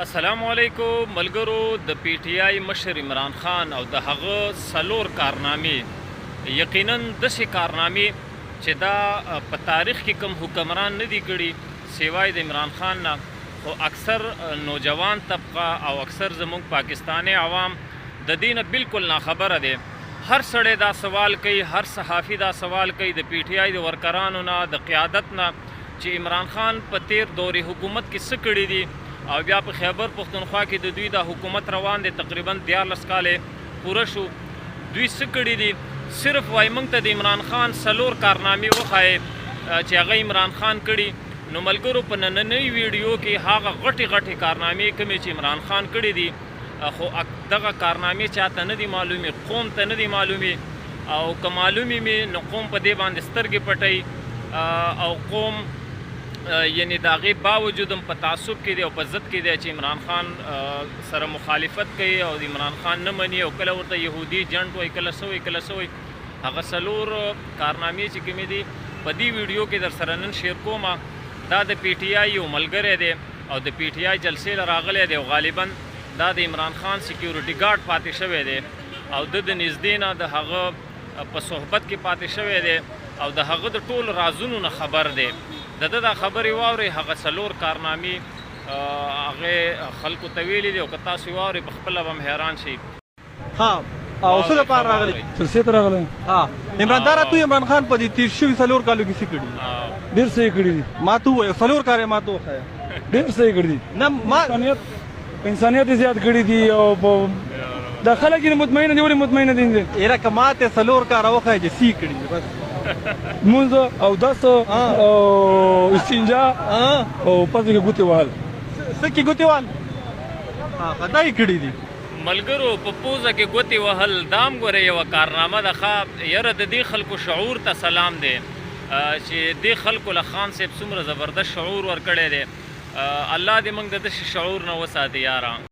السلام علیکم ملګرو. د پی ټی آی مشر عمران خان او د هغه څلور کارنامې یقینا داسې کارنامې چې دا په تاریخ کې کوم حکمران نه دي کړي سوای د عمران خان نه، خو اکثر نوجوان طبقه او اکثر زموږ پاکستانی عوام د دې نه بالکل ناخبره دی. هر سړی دا سوال کوي، هر صحافي دا سوال کوي د پی ټی آی د ورکرانو نه، د قیادت نه، چې عمران خان په تیر دورې حکومت کې څه کړي دي او بیا په خیبر پښتونخوا کې د دوی دا حکومت روان دی تقریبا 14 کالې پوره شو. دوی څه کړي دي؟ صرف وایي موږ ته د عمران خان څلور کارنامې وښایې چې هغه عمران خان کړي. نو ملګرو په نننۍ ویډیو کې هغه غټې غټې کارنامې کومې چې عمران خان کړي دي، خو دغه کارنامې چاته نه دي معلومې، قوم ته نه دي معلومې، او که معلومې مې نو قوم په دې باندې سترګې پټوي او قوم یعنی د هغې باوجود هم په تعصب کې دی او په ضد کې دی چې عمران خان سره مخالفت کوي او د عمران خان نه مني او کله ورته یهودي جنټ وایي، کله څه وایي کله څه وایي. هغه څلور کارنامې چې کومې دي په دې ویډیو کې در سره نن شیر کومه. دا د پی ټی آی یو ملګری دی او د پی ټی آی جلسې له راغلی دی او غالبا دا د عمران خان سیکیورټي ګارډ پاتې شوی دی او د نږدې نه د هغه په صحبت کې پاتې شوی دی او د هغه د ټولو رازونو نه خبر دی. د ده دا خبرې واورئ، هغه څلور کارنامې هغې خلکو ته ویلي دي او که تاسو یې واورئ په خپله به هم حیران شئ. ها او څه لپاره راغلی؟ جلسې ته راغلی. عمران دا راته عمران خان په دې تیر شوي څلور کالو کې څه کړي دي؟ ډېر څه یې کړي دي. ما ته ووایه څلور کار یې ما ته وښایه. ډېر څه یې کړي دي. نه ما انسانیت یې زیات کړي دي او دا خلک یې مطمئنه دي. ولې مطمئنه دي؟ یاره که ما ته څلور کاره وښایه چې څه یې کړي دي بس لمونځ او دس او استنجا او پسې کې ګوتې وهل. څه کې ګوتې وهل؟ دا یې کړي دي. ملګرو په پوزه کې ګوتې وهل دا هم ګورئ یوه کارنامه ده. ښه یاره د دې خلکو شعور ته سلام دی چې دې خلکو له خان صاحب څومره زبردست شعور ورکړی دی. الله دې موږ د داسې شعور نه وساتي یاره.